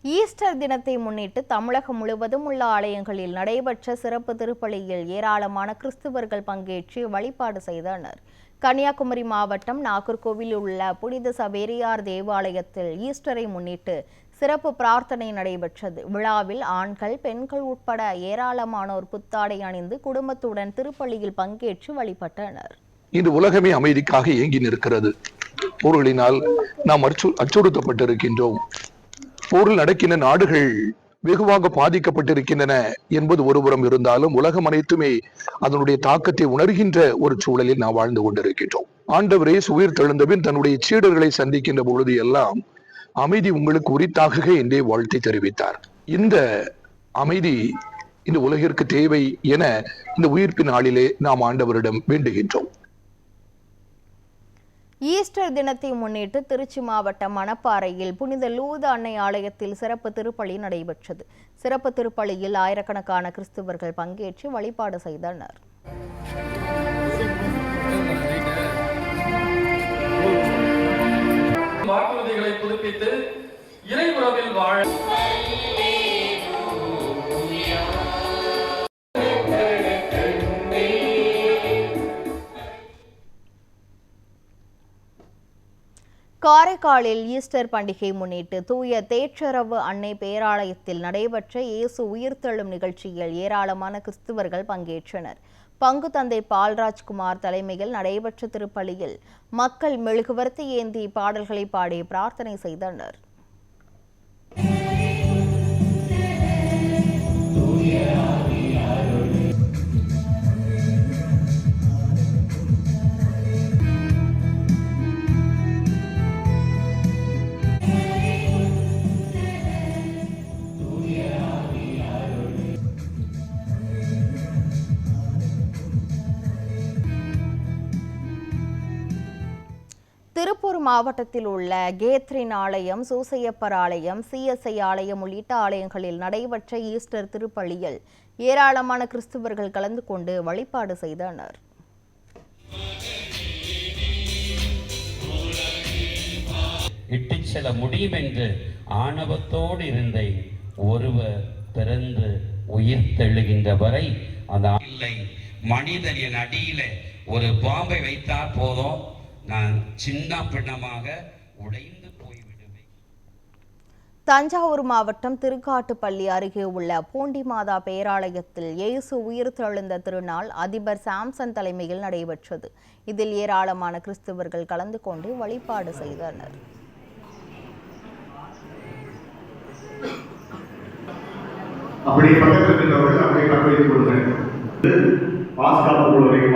Easter தினத்தை முன்னிட்டு தமிழகம் முழுவதும் உள்ள ஆலயங்களில் நடைபெற்ற சிறப்பு திருப்பலியில் ஏராளமான கிறிஸ்தவர்கள் பங்கேற்று வழிபாடு செய்தனர். கன்னியாகுமரி மாவட்டம் நாகர்கோவிலில் உள்ள புனித சவேரியார் தேவாலயத்தில் ஈஸ்டரை முன்னிட்டு சிறப்பு பிரார்த்தனை நடைபெற்றது. விழாவில் ஆண்கள், பெண்கள் உட்பட ஏராளமானோர் புத்தாடை அணிந்து குடும்பத்துடன் திருப்பலியில் பங்கேற்று வழிபட்டனர். இந்த உலகமே அமைதிக்காக ஏங்கி நிற்கிறது. போர்களினால் நாம் அச்சுறுத்தப்பட்டிருக்கின்றோம். போரில் நடக்கின்ற நாடுகள் வெகுவாக பாதிக்கப்பட்டிருக்கின்றன என்பது ஒருபுறம் இருந்தாலும் உலகம் அனைத்துமே அதனுடைய தாக்கத்தை உணர்கின்ற ஒரு சூழலில் நாம் வாழ்ந்து கொண்டிருக்கின்றோம். ஆண்டவரே உயிர் தெழுந்தபின் தன்னுடைய சீடர்களை சந்திக்கின்ற பொழுது எல்லாம் அமைதி உங்களுக்கு உரித்தாகுக என்றே வாழ்த்தை தெரிவித்தார். இந்த அமைதி இந்த உலகிற்கு தேவை என இந்த உயிர்ப்பின் நாளிலே நாம் ஆண்டவரிடம் வேண்டுகின்றோம். ஈஸ்டர் தினத்தை முன்னிட்டு திருச்சி மாவட்டம் மணப்பாறையில் புனித லூர்து அன்னை ஆலயத்தில் சிறப்பு திருப்பலி நடைபெற்றது. சிறப்பு திருப்பலியில் ஆயிரக்கணக்கான கிறிஸ்தவர்கள் பங்கேற்று வழிபாடு செய்தனர். காரைக்காலில் ஈஸ்டர் பண்டிகை முன்னிட்டு தூய தேற்றரவு அன்னை பேராலயத்தில் நடைபெற்ற இயேசு உயிர்த்தெழும் நிகழ்ச்சியில் ஏராளமான கிறிஸ்தவர்கள் பங்கேற்றனர். பங்கு தந்தை பால்ராஜ்குமார் தலைமையில் நடைபெற்ற திருப்பலியில் மக்கள் மெழுகுவர்த்தி ஏந்தி பாடல்களை பாடி பிரார்த்தனை செய்தனர். திருப்பூர் மாவட்டத்தில் உள்ள கேத்ரின் ஆலயம், சூசையப்பர் ஆலயம், சிஎஸ்ஐ ஆலயம் உள்ளிட்ட ஆலயங்களில் நடைபெற்ற ஈஸ்டர் திருப்பலியில் ஏராளமான கிறிஸ்தவர்கள் கலந்து கொண்டு வழிபாடு செய்தனர். இட்டுச் செல்ல முடியும் என்று ஆணவத்தோடு இருந்த ஒருவர் பிறந்து உயிர் தெழுகின்ற வரை அந்த இல்லை. மனிதனின் அடியில ஒரு பாம்பை வைத்தால் போதும், நான் சின்ன பின்னமாக உடைந்து போய்விடுவேன். தஞ்சாவூர் மாவட்டம் திருக்காட்டுப்பள்ளி அருகே உள்ள பூண்டி மாதா பேராலயத்தில் இயேசு உயிர் தெழுந்த திருநாள் அதிபர் சாம்சன் தலைமையில் நடைபெற்றது. இதில் ஏராளமான கிறிஸ்தவர்கள் கலந்து கொண்டு வழிபாடு செய்தனர். அப்படியே பக்கத்தில் அப்படியே பாஸ்கால வரைக்கும்